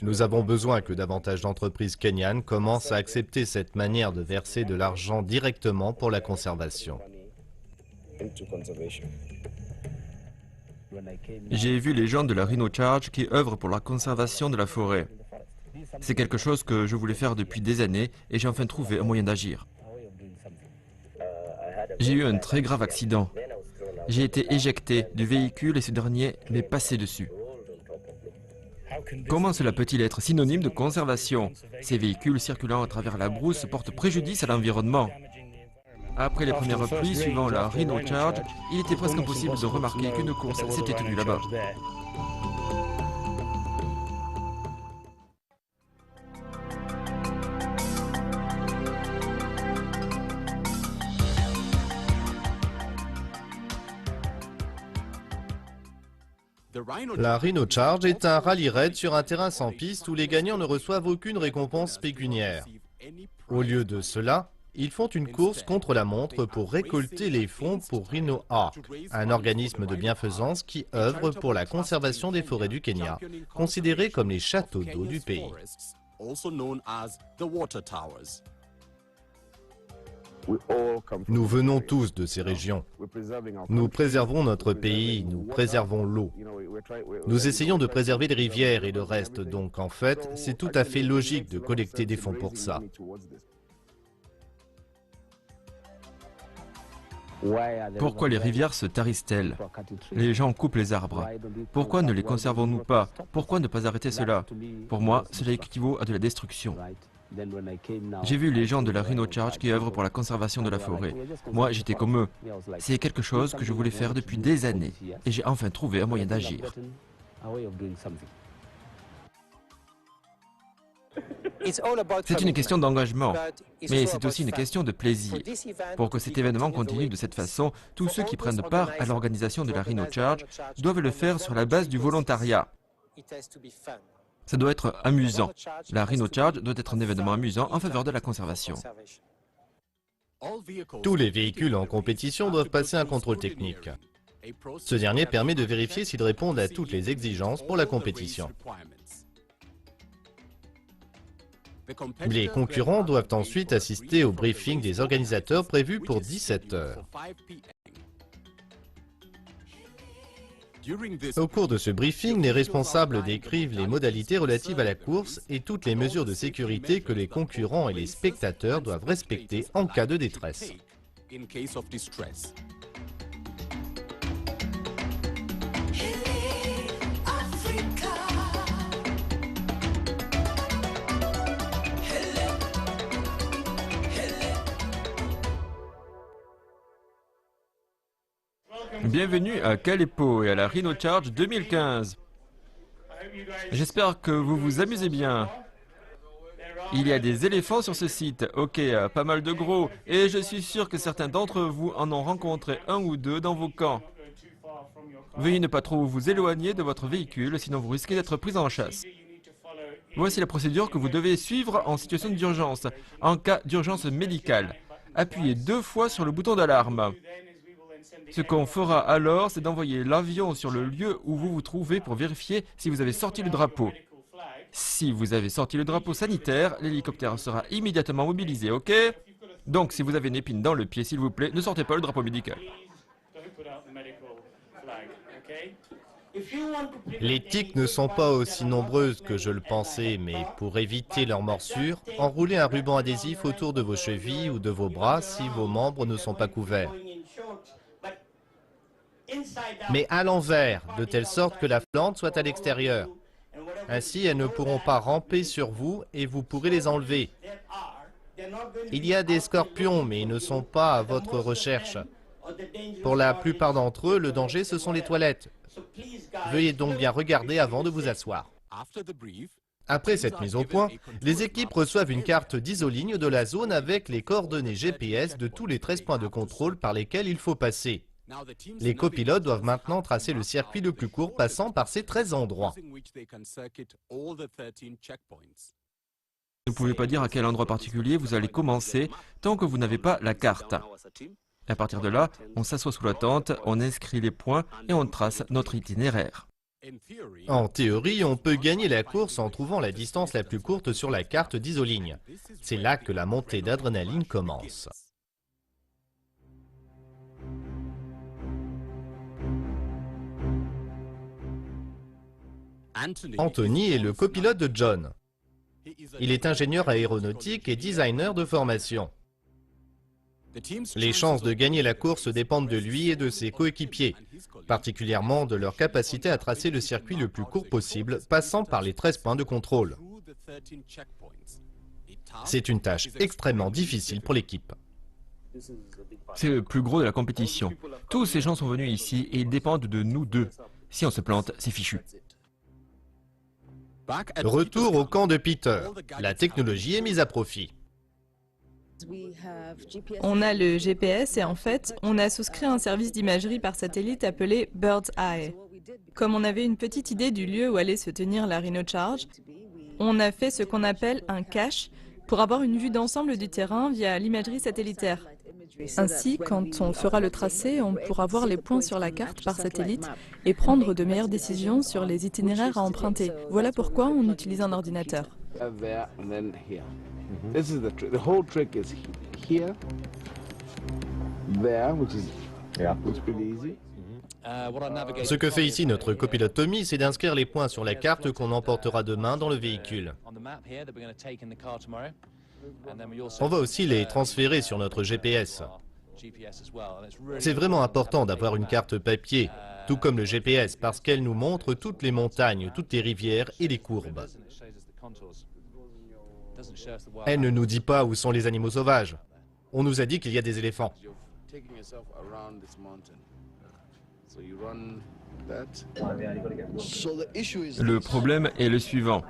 Nous avons besoin que davantage d'entreprises kenyanes commencent à accepter cette manière de verser de l'argent directement pour la conservation. J'ai vu les gens de la Rhino Charge qui œuvrent pour la conservation de la forêt. C'est quelque chose que je voulais faire depuis des années et j'ai enfin trouvé un moyen d'agir. J'ai eu un très grave accident. J'ai été éjecté du véhicule et ce dernier m'est passé dessus. Comment cela peut-il être synonyme de conservation? Ces véhicules circulant à travers la brousse portent préjudice à l'environnement. Après les premières pluies suivant la Rhino Charge, il était presque impossible de remarquer qu'une course s'était tenue là-bas. La Rhino Charge est un rallye raid sur un terrain sans piste où les gagnants ne reçoivent aucune récompense pécuniaire. Au lieu de cela, ils font une course contre la montre pour récolter les fonds pour Rhino Ark, un organisme de bienfaisance qui œuvre pour la conservation des forêts du Kenya, considérés comme les châteaux d'eau du pays. Nous venons tous de ces régions. Nous préservons notre pays, nous préservons l'eau. Nous essayons de préserver les rivières et le reste, donc en fait, c'est tout à fait logique de collecter des fonds pour ça. Pourquoi les rivières se tarissent-elles? Les gens coupent les arbres. Pourquoi ne les conservons-nous pas? Pourquoi ne pas arrêter cela? Pour moi, cela équivaut à de la destruction. J'ai vu les gens de la Rhino Charge qui œuvrent pour la conservation de la forêt. Moi, j'étais comme eux. C'est quelque chose que je voulais faire depuis des années. Et j'ai enfin trouvé un moyen d'agir. C'est une question d'engagement, mais c'est aussi une question de plaisir. Pour que cet événement continue de cette façon, tous ceux qui prennent part à l'organisation de la Rhino Charge doivent le faire sur la base du volontariat. Ça doit être amusant. La Rhino Charge doit être un événement amusant en faveur de la conservation. Tous les véhicules en compétition doivent passer un contrôle technique. Ce dernier permet de vérifier s'ils répondent à toutes les exigences pour la compétition. Les concurrents doivent ensuite assister au briefing des organisateurs prévu pour 17 heures. Au cours de ce briefing, les responsables décrivent les modalités relatives à la course et toutes les mesures de sécurité que les concurrents et les spectateurs doivent respecter en cas de détresse. Bienvenue à Kalepo et à la Rhino Charge 2015. J'espère que vous vous amusez bien. Il y a des éléphants sur ce site, ok, pas mal de gros, et je suis sûr que certains d'entre vous en ont rencontré un ou deux dans vos camps. Veuillez ne pas trop vous éloigner de votre véhicule, sinon vous risquez d'être pris en chasse. Voici la procédure que vous devez suivre en situation d'urgence, en cas d'urgence médicale. Appuyez 2 fois sur le bouton d'alarme. Ce qu'on fera alors, c'est d'envoyer l'avion sur le lieu où vous vous trouvez pour vérifier si vous avez sorti le drapeau. Si vous avez sorti le drapeau sanitaire, l'hélicoptère sera immédiatement mobilisé, ok? Donc, si vous avez une épine dans le pied, s'il vous plaît, ne sortez pas le drapeau médical. Les tiques ne sont pas aussi nombreuses que je le pensais, mais pour éviter leur morsure, enroulez un ruban adhésif autour de vos chevilles ou de vos bras si vos membres ne sont pas couverts. Mais à l'envers, de telle sorte que la plante soit à l'extérieur. Ainsi, elles ne pourront pas ramper sur vous et vous pourrez les enlever. Il y a des scorpions, mais ils ne sont pas à votre recherche. Pour la plupart d'entre eux, le danger, ce sont les toilettes. Veuillez donc bien regarder avant de vous asseoir. Après cette mise au point, les équipes reçoivent une carte d'isoligne de la zone avec les coordonnées GPS de tous les 13 points de contrôle par lesquels il faut passer. Les copilotes doivent maintenant tracer le circuit le plus court passant par ces 13 endroits. Ne pouvez pas dire à quel endroit particulier vous allez commencer tant que vous n'avez pas la carte. À partir de là, on s'assoit sous la tente, on inscrit les points et on trace notre itinéraire. En théorie, on peut gagner la course en trouvant la distance la plus courte sur la carte d'isoligne. C'est là que la montée d'adrénaline commence. Anthony est le copilote de John. Il est ingénieur aéronautique et designer de formation. Les chances de gagner la course dépendent de lui et de ses coéquipiers, particulièrement de leur capacité à tracer le circuit le plus court possible, passant par les 13 points de contrôle. C'est une tâche extrêmement difficile pour l'équipe. C'est le plus gros de la compétition. Tous ces gens sont venus ici et ils dépendent de nous deux. Si on se plante, c'est fichu. Retour au camp de Peter. La technologie est mise à profit. On a le GPS et en fait, on a souscrit un service d'imagerie par satellite appelé Bird's Eye. Comme on avait une petite idée du lieu où allait se tenir la Rhino Charge, on a fait ce qu'on appelle un cache pour avoir une vue d'ensemble du terrain via l'imagerie satellitaire. Ainsi, quand on fera le tracé, on pourra voir les points sur la carte par satellite et prendre de meilleures décisions sur les itinéraires à emprunter. Voilà pourquoi on utilise un ordinateur. Ce que fait ici notre copilote Tommy, c'est d'inscrire les points sur la carte qu'on emportera demain dans le véhicule. On va aussi les transférer sur notre GPS. C'est vraiment important d'avoir une carte papier, tout comme le GPS, parce qu'elle nous montre toutes les montagnes, toutes les rivières et les courbes. Elle ne nous dit pas où sont les animaux sauvages. On nous a dit qu'il y a des éléphants. Le problème est le suivant.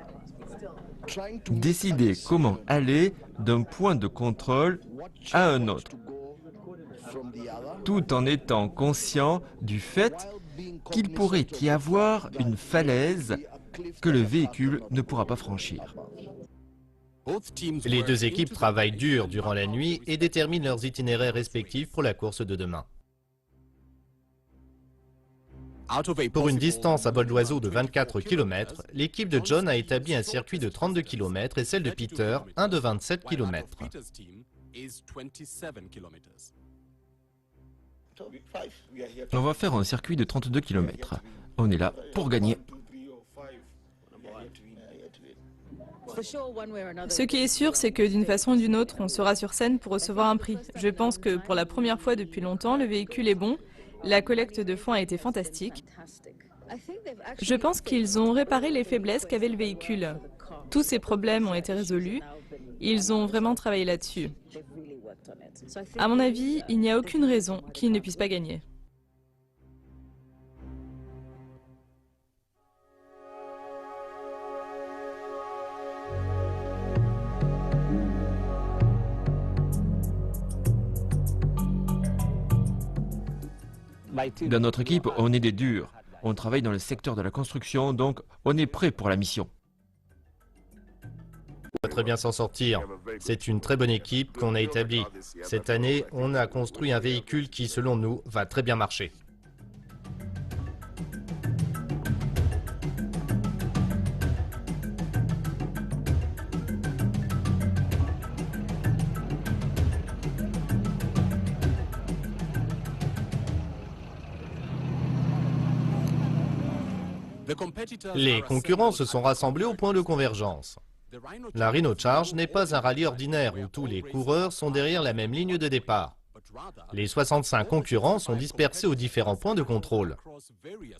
Décider comment aller d'un point de contrôle à un autre, tout en étant conscient du fait qu'il pourrait y avoir une falaise que le véhicule ne pourra pas franchir. Les deux équipes travaillent dur durant la nuit et déterminent leurs itinéraires respectifs pour la course de demain. Pour une distance à vol d'oiseau de 24 km, l'équipe de John a établi un circuit de 32 km et celle de Peter, un de 27 km. On va faire un circuit de 32 km. On est là pour gagner. Ce qui est sûr, c'est que d'une façon ou d'une autre, on sera sur scène pour recevoir un prix. Je pense que pour la première fois depuis longtemps, le véhicule est bon. La collecte de fonds a été fantastique. Je pense qu'ils ont réparé les faiblesses qu'avait le véhicule. Tous ces problèmes ont été résolus. Ils ont vraiment travaillé là-dessus. À mon avis, il n'y a aucune raison qu'ils ne puissent pas gagner. Dans notre équipe, on est des durs. On travaille dans le secteur de la construction, donc on est prêt pour la mission. On va très bien s'en sortir. C'est une très bonne équipe qu'on a établie. Cette année, on a construit un véhicule qui, selon nous, va très bien marcher. Les concurrents se sont rassemblés au point de convergence. La Rhino Charge n'est pas un rallye ordinaire où tous les coureurs sont derrière la même ligne de départ. Les 65 concurrents sont dispersés aux différents points de contrôle.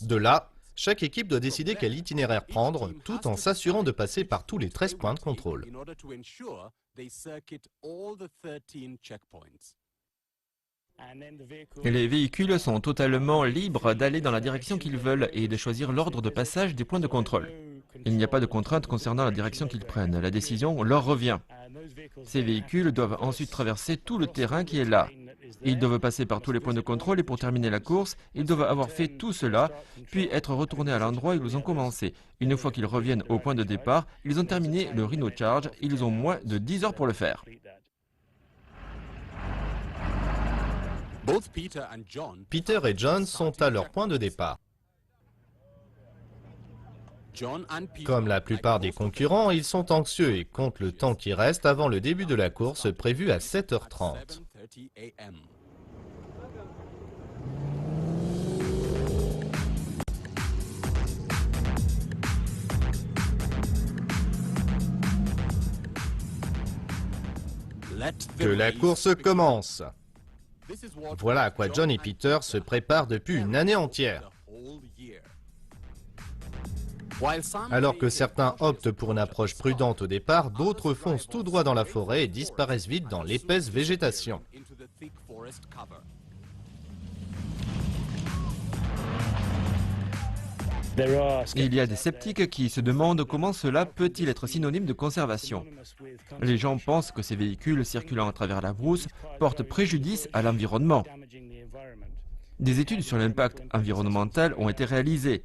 De là, chaque équipe doit décider quel itinéraire prendre, tout en s'assurant de passer par tous les 13 points de contrôle. Les véhicules sont totalement libres d'aller dans la direction qu'ils veulent et de choisir l'ordre de passage des points de contrôle. Il n'y a pas de contrainte concernant la direction qu'ils prennent. La décision leur revient. Ces véhicules doivent ensuite traverser tout le terrain qui est là. Ils doivent passer par tous les points de contrôle et pour terminer la course, ils doivent avoir fait tout cela, puis être retournés à l'endroit où ils ont commencé. Une fois qu'ils reviennent au point de départ, ils ont terminé le Rhino Charge. Ils ont moins de 10 heures pour le faire. Peter et John sont à leur point de départ. Comme la plupart des concurrents, ils sont anxieux et comptent le temps qui reste avant le début de la course prévue à 7h30. Que la course commence. Voilà à quoi John et Peter se préparent depuis une année entière. Alors que certains optent pour une approche prudente au départ, d'autres foncent tout droit dans la forêt et disparaissent vite dans l'épaisse végétation. Il y a des sceptiques qui se demandent comment cela peut-il être synonyme de conservation. Les gens pensent que ces véhicules circulant à travers la brousse portent préjudice à l'environnement. Des études sur l'impact environnemental ont été réalisées.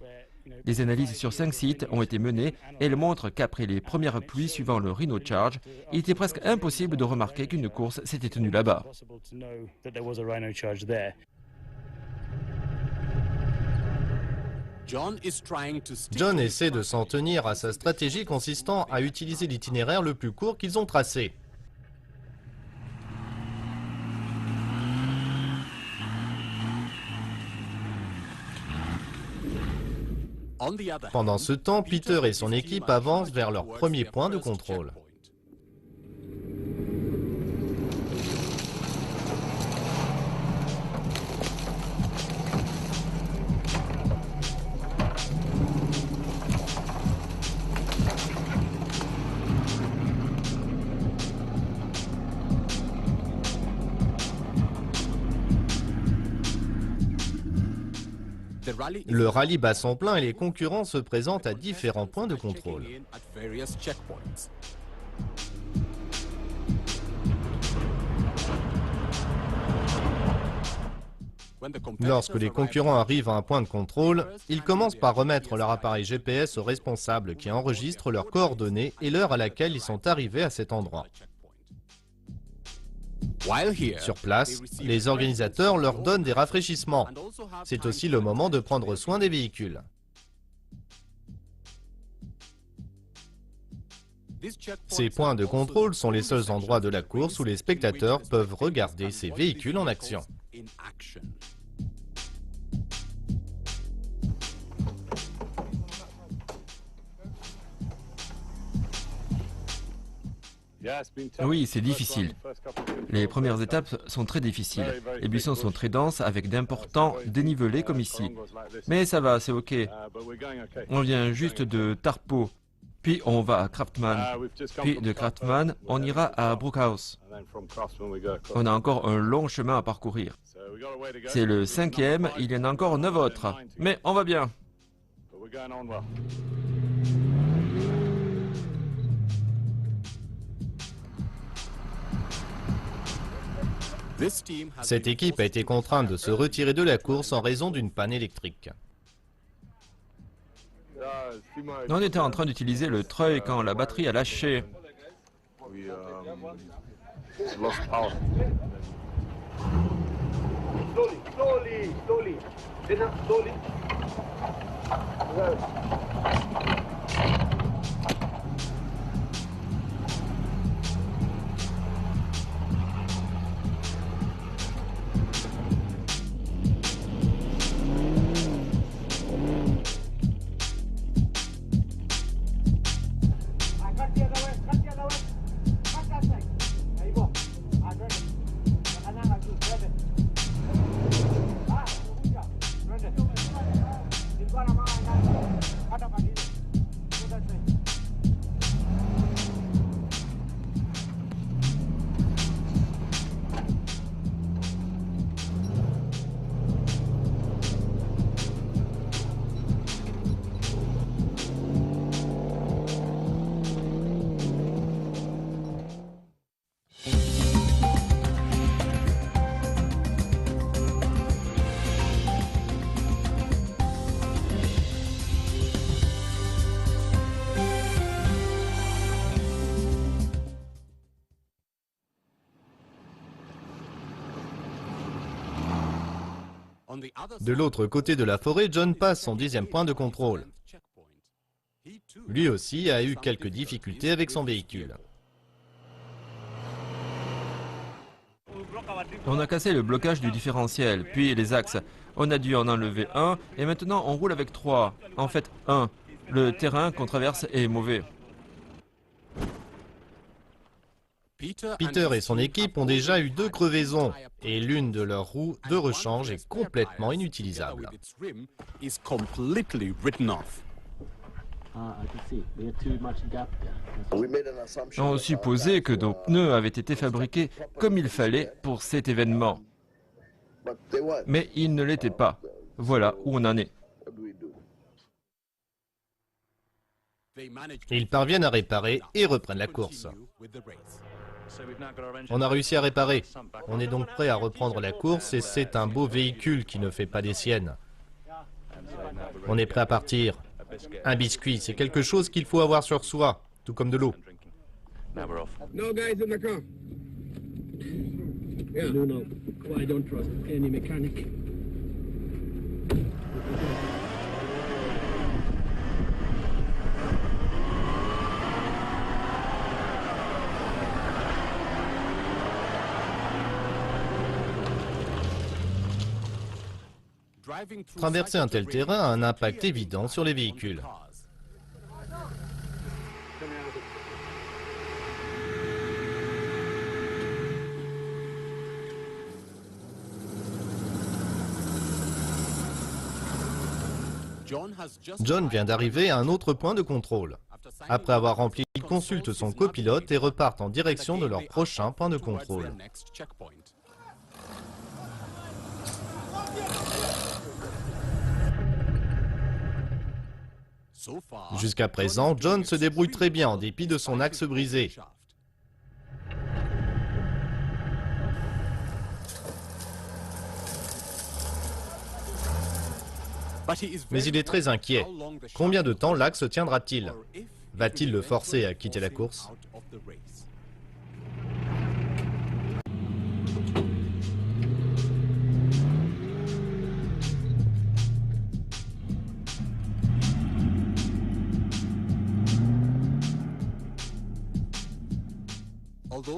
Des analyses sur 5 sites ont été menées et elles montrent qu'après les premières pluies suivant le Rhino Charge, il était presque impossible de remarquer qu'une course s'était tenue là-bas. John essaie de s'en tenir à sa stratégie consistant à utiliser l'itinéraire le plus court qu'ils ont tracé. Pendant ce temps, Peter et son équipe avancent vers leur premier point de contrôle. Le rallye bat son plein et les concurrents se présentent à différents points de contrôle. Lorsque les concurrents arrivent à un point de contrôle, ils commencent par remettre leur appareil GPS aux responsables qui enregistrent leurs coordonnées et l'heure à laquelle ils sont arrivés à cet endroit. Sur place, les organisateurs leur donnent des rafraîchissements. C'est aussi le moment de prendre soin des véhicules. Ces points de contrôle sont les seuls endroits de la course où les spectateurs peuvent regarder ces véhicules en action. Oui, c'est difficile. Les premières étapes sont très difficiles. Les buissons sont très denses avec d'importants dénivelés comme ici. Mais ça va, c'est ok. On vient juste de Tarpo, puis on va à Craftman. Puis de Craftman, on ira à Brookhouse. On a encore un long chemin à parcourir. C'est le 5e, il y en a encore 9 autres. Mais on va bien. Cette équipe a été contrainte de se retirer de la course en raison d'une panne électrique. On était en train d'utiliser le treuil quand la batterie a lâché. De l'autre côté de la forêt, John passe son 10e point de contrôle. Lui aussi a eu quelques difficultés avec son véhicule. On a cassé le blocage du différentiel, puis les axes. On a dû en enlever un et maintenant on roule avec 3. En fait, 1. Le terrain qu'on traverse est mauvais. Peter et son équipe ont déjà eu 2 crevaisons et l'une de leurs roues de rechange est complètement inutilisable. On supposait que nos pneus avaient été fabriqués comme il fallait pour cet événement. Mais ils ne l'étaient pas. Voilà où on en est. Ils parviennent à réparer et reprennent la course. On a réussi à réparer. On est donc prêt à reprendre la course et c'est un beau véhicule qui ne fait pas des siennes. On est prêt à partir. Un biscuit, c'est quelque chose qu'il faut avoir sur soi, tout comme de l'eau. No guys in the car. Yeah. No. I don't trust any mechanic. Traverser un tel terrain a un impact évident sur les véhicules. John vient d'arriver à un autre point de contrôle. Après avoir rempli, il consulte son copilote et repartent en direction de leur prochain point de contrôle. Jusqu'à présent, John se débrouille très bien en dépit de son axe brisé. Mais il est très inquiet. Combien de temps l'axe tiendra-t-il? Va-t-il le forcer à quitter la course?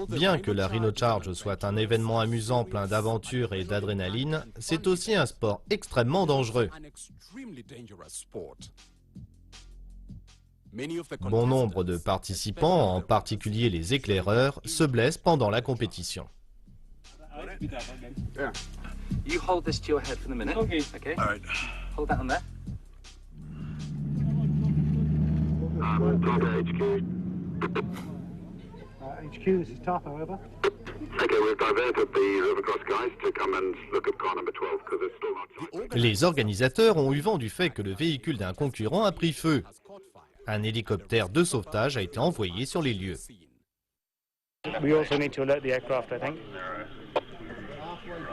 Bien que la Rhino Charge soit un événement amusant plein d'aventures et d'adrénaline, c'est aussi un sport extrêmement dangereux. Bon nombre de participants, en particulier les éclaireurs, se blessent pendant la compétition. You hold this to your head for the minute. Okay. All right. Hold that on there. HQ, this is Topper, over. Okay, we've diverted the Rivercross guys to come and look at car number 12 because it's still not charged. Les organisateurs ont eu vent du fait que le véhicule d'un concurrent a pris feu. Un hélicoptère de sauvetage a été envoyé sur les lieux. We also need to alert the aircraft, I think.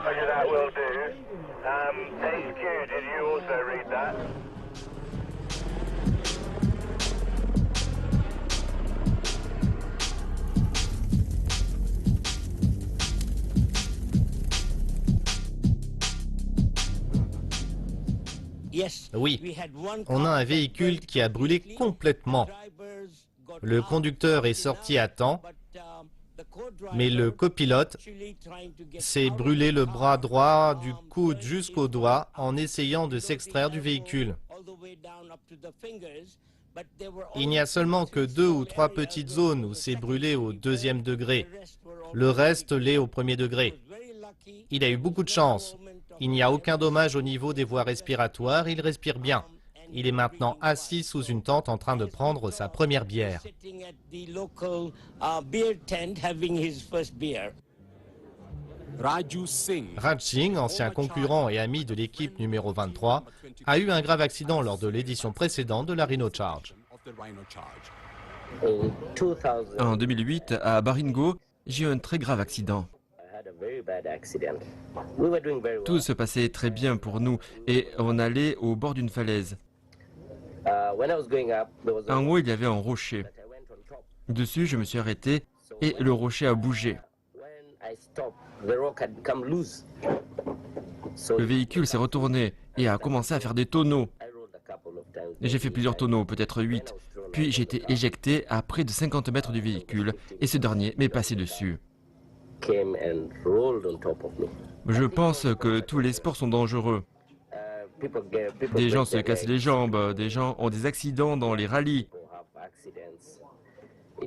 Okay, that will do. HQ, did you also read that? Oui, on a un véhicule qui a brûlé complètement. Le conducteur est sorti à temps, mais le copilote s'est brûlé le bras droit du coude jusqu'au doigt en essayant de s'extraire du véhicule. Il n'y a seulement que 2 ou 3 petites zones où c'est brûlé au 2e degré. Le reste l'est au 1er degré. Il a eu beaucoup de chance. Il n'y a aucun dommage au niveau des voies respiratoires, il respire bien. Il est maintenant assis sous une tente en train de prendre sa première bière. Raj Singh, ancien concurrent et ami de l'équipe numéro 23, a eu un grave accident lors de l'édition précédente de la Rhino Charge. En 2008, à Baringo, j'ai eu un très grave accident. Tout se passait très bien pour nous et on allait au bord d'une falaise. En haut, il y avait un rocher. Dessus, je me suis arrêté et le rocher a bougé. Le véhicule s'est retourné et a commencé à faire des tonneaux. J'ai fait plusieurs tonneaux, peut-être 8. Puis j'ai été éjecté à près de 50 mètres du véhicule et ce dernier m'est passé dessus. Je pense que tous les sports sont dangereux. Des gens se cassent les jambes, des gens ont des accidents dans les rallyes.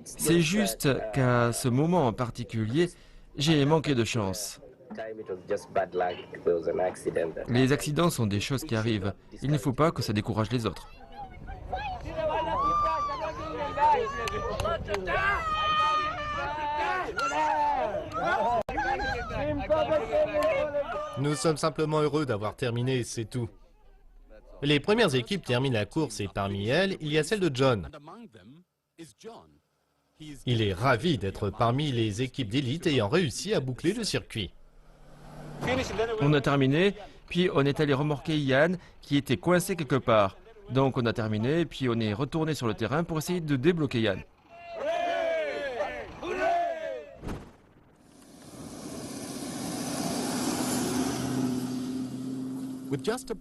C'est juste qu'à ce moment en particulier, j'ai manqué de chance. Les accidents sont des choses qui arrivent. Il ne faut pas que ça décourage les autres. Nous sommes simplement heureux d'avoir terminé, c'est tout. Les premières équipes terminent la course et parmi elles, il y a celle de John. Il est ravi d'être parmi les équipes d'élite ayant réussi à boucler le circuit. On a terminé, puis on est allé remorquer Ian qui était coincé quelque part. Donc on a terminé, puis on est retourné sur le terrain pour essayer de débloquer Ian.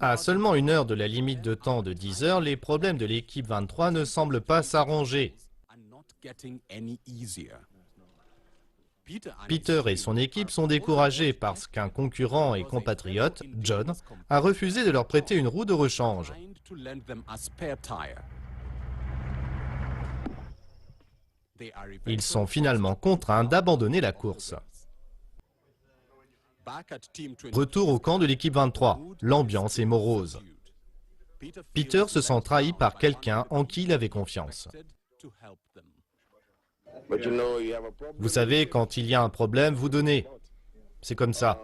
À seulement 1 heure de la limite de temps de 10 heures, les problèmes de l'équipe 23 ne semblent pas s'arranger. Peter et son équipe sont découragés parce qu'un concurrent et compatriote, John, a refusé de leur prêter une roue de rechange. Ils sont finalement contraints d'abandonner la course. Retour au camp de l'équipe 23. L'ambiance est morose. Peter se sent trahi par quelqu'un en qui il avait confiance. Vous savez, quand il y a un problème, vous donnez. C'est comme ça.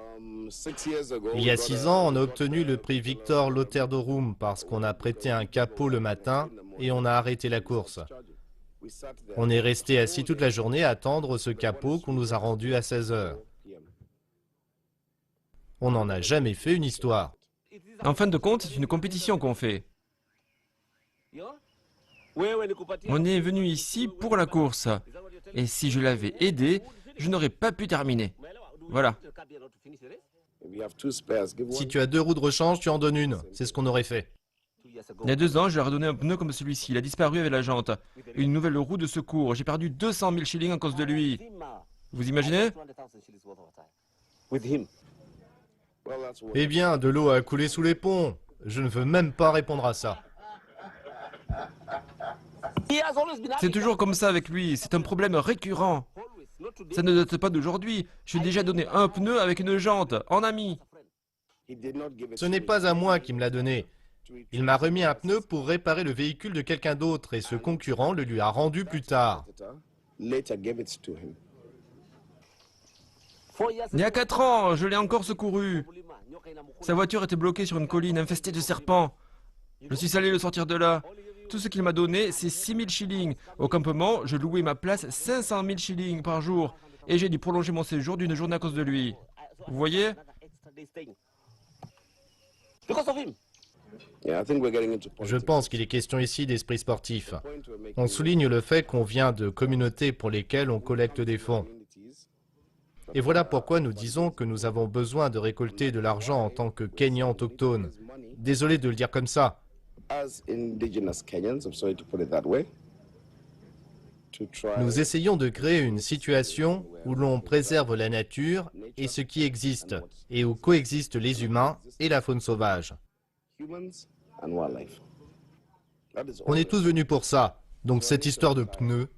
Il y a 6 ans, on a obtenu le prix Victor Lotterdorum parce qu'on a prêté un capot le matin et on a arrêté la course. On est resté assis toute la journée à attendre ce capot qu'on nous a rendu à 16 heures. On n'en a jamais fait une histoire. En fin de compte, c'est une compétition qu'on fait. On est venu ici pour la course. Et si je l'avais aidé, je n'aurais pas pu terminer. Voilà. Si tu as 2 roues de rechange, tu en donnes une. C'est ce qu'on aurait fait. Il y a 2 ans, je leur ai donné un pneu comme celui-ci. Il a disparu avec la jante. Une nouvelle roue de secours. J'ai perdu 200 000 shillings à cause de lui. Vous imaginez? Eh bien, de l'eau a coulé sous les ponts. Je ne veux même pas répondre à ça. C'est toujours comme ça avec lui. C'est un problème récurrent. Ça ne date pas d'aujourd'hui. Je lui ai déjà donné un pneu avec une jante, en ami. Ce n'est pas à moi qu'il me l'a donné. Il m'a remis un pneu pour réparer le véhicule de quelqu'un d'autre et ce concurrent le lui a rendu plus tard. Il y a 4 ans, je l'ai encore secouru. Sa voiture était bloquée sur une colline infestée de serpents. Je suis allé le sortir de là. Tout ce qu'il m'a donné, c'est 6 000 shillings. Au campement, je louais ma place 500 000 shillings par jour. Et j'ai dû prolonger mon séjour d'une journée à cause de lui. Vous voyez? Je pense qu'il est question ici d'esprit sportif. On souligne le fait qu'on vient de communautés pour lesquelles on collecte des fonds. Et voilà pourquoi nous disons que nous avons besoin de récolter de l'argent en tant que Kenyans autochtones. Désolé de le dire comme ça. Nous essayons de créer une situation où l'on préserve la nature et ce qui existe, et où coexistent les humains et la faune sauvage. On est tous venus pour ça, donc cette histoire de pneus...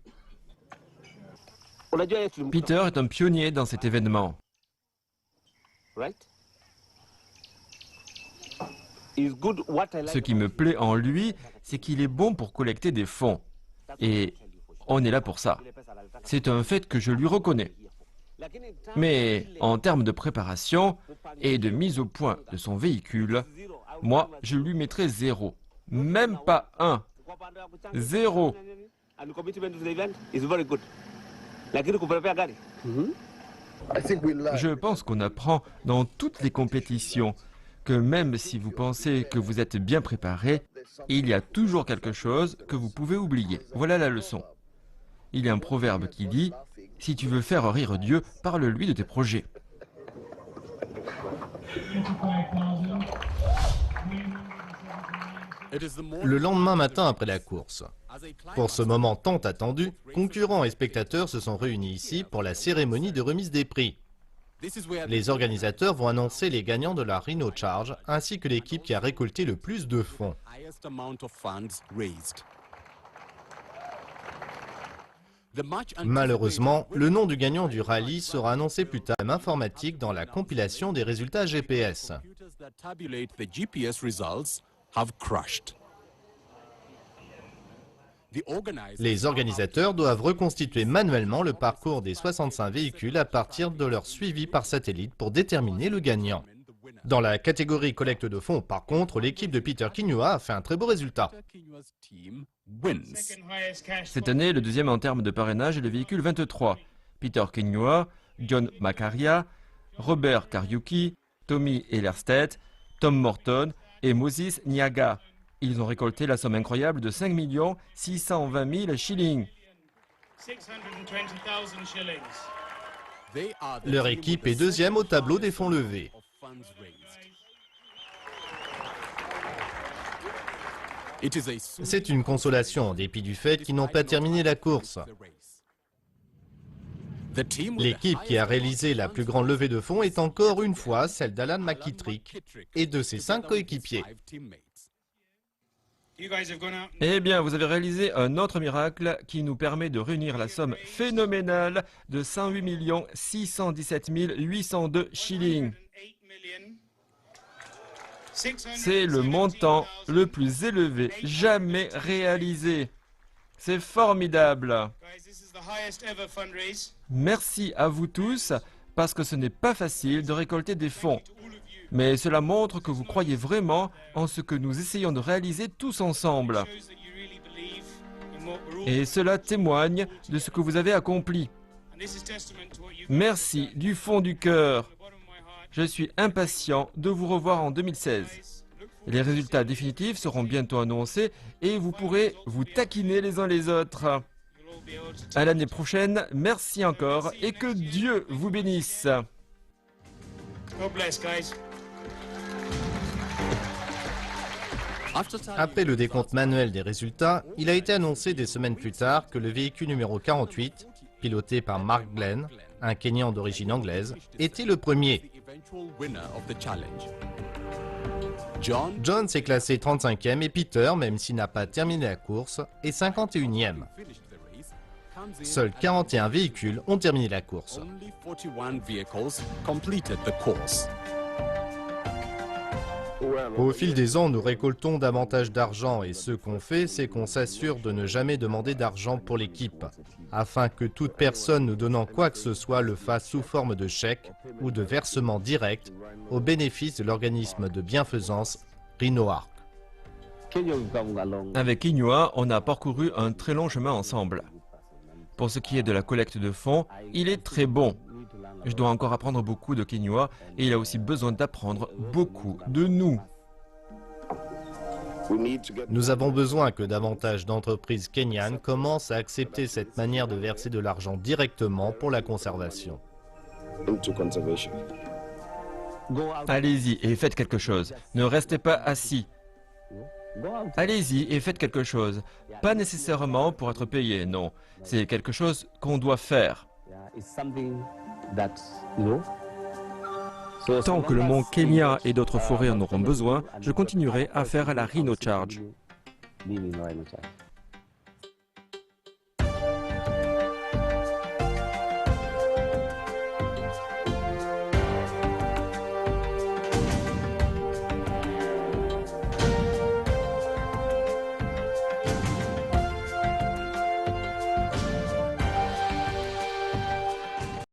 Peter est un pionnier dans cet événement. Ce qui me plaît en lui, c'est qu'il est bon pour collecter des fonds. Et on est là pour ça. C'est un fait que je lui reconnais. Mais en termes de préparation et de mise au point de son véhicule, moi, je lui mettrais 0. Même pas 1. 0. Je pense qu'on apprend dans toutes les compétitions que même si vous pensez que vous êtes bien préparé, il y a toujours quelque chose que vous pouvez oublier. Voilà la leçon. Il y a un proverbe qui dit « Si tu veux faire rire Dieu, parle-lui de tes projets ». Le lendemain matin après la course. Pour ce moment tant attendu, concurrents et spectateurs se sont réunis ici pour la cérémonie de remise des prix. Les organisateurs vont annoncer les gagnants de la Rhino Charge ainsi que l'équipe qui a récolté le plus de fonds. Malheureusement, le nom du gagnant du rallye sera annoncé plus tard informatique dans la compilation des résultats GPS. Les organisateurs doivent reconstituer manuellement le parcours des 65 véhicules à partir de leur suivi par satellite pour déterminer le gagnant. Dans la catégorie collecte de fonds, par contre, l'équipe de Peter Kinyua a fait un très beau résultat. Cette année, le deuxième en termes de parrainage est le véhicule 23. Peter Kinyua, John Macaria, Robert Kariuki, Tommy Ellerstedt, Tom Morton et Moses Nyaga. Ils ont récolté la somme incroyable de 5 620 000 shillings. Leur équipe est deuxième au tableau des fonds levés. C'est une consolation en dépit du fait qu'ils n'ont pas terminé la course. L'équipe qui a réalisé la plus grande levée de fonds est encore une fois celle d'Alan McKittrick et de ses 5 coéquipiers. Eh bien, vous avez réalisé un autre miracle qui nous permet de réunir la somme phénoménale de 108 617 802 shillings. C'est le montant le plus élevé jamais réalisé. C'est formidable. Merci à vous tous, parce que ce n'est pas facile de récolter des fonds. Mais cela montre que vous croyez vraiment en ce que nous essayons de réaliser tous ensemble. Et cela témoigne de ce que vous avez accompli. Merci du fond du cœur. Je suis impatient de vous revoir en 2016. Les résultats définitifs seront bientôt annoncés et vous pourrez vous taquiner les uns les autres. À l'année prochaine, merci encore et que Dieu vous bénisse. Après le décompte manuel des résultats, il a été annoncé des semaines plus tard que le véhicule numéro 48, piloté par Mark Glenn, un Kenyan d'origine anglaise, était le premier. John s'est classé 35e et Peter, même s'il n'a pas terminé la course, est 51e. Seuls 41 véhicules ont terminé la course. Au fil des ans, nous récoltons davantage d'argent et ce qu'on fait, c'est qu'on s'assure de ne jamais demander d'argent pour l'équipe, afin que toute personne nous donnant quoi que ce soit le fasse sous forme de chèque ou de versement direct au bénéfice de l'organisme de bienfaisance Rhino Ark. Avec Kinyua, on a parcouru un très long chemin ensemble. Pour ce qui est de la collecte de fonds, il est très bon. Je dois encore apprendre beaucoup de Kinyua et il a aussi besoin d'apprendre beaucoup de nous. Nous avons besoin que davantage d'entreprises kenyanes commencent à accepter cette manière de verser de l'argent directement pour la conservation. Allez-y et faites quelque chose. Ne restez pas assis. Allez-y et faites quelque chose. Pas nécessairement pour être payé, non. C'est quelque chose qu'on doit faire. Tant que le mont Kenya et d'autres forêts en auront besoin, je continuerai à faire la Rhino Charge.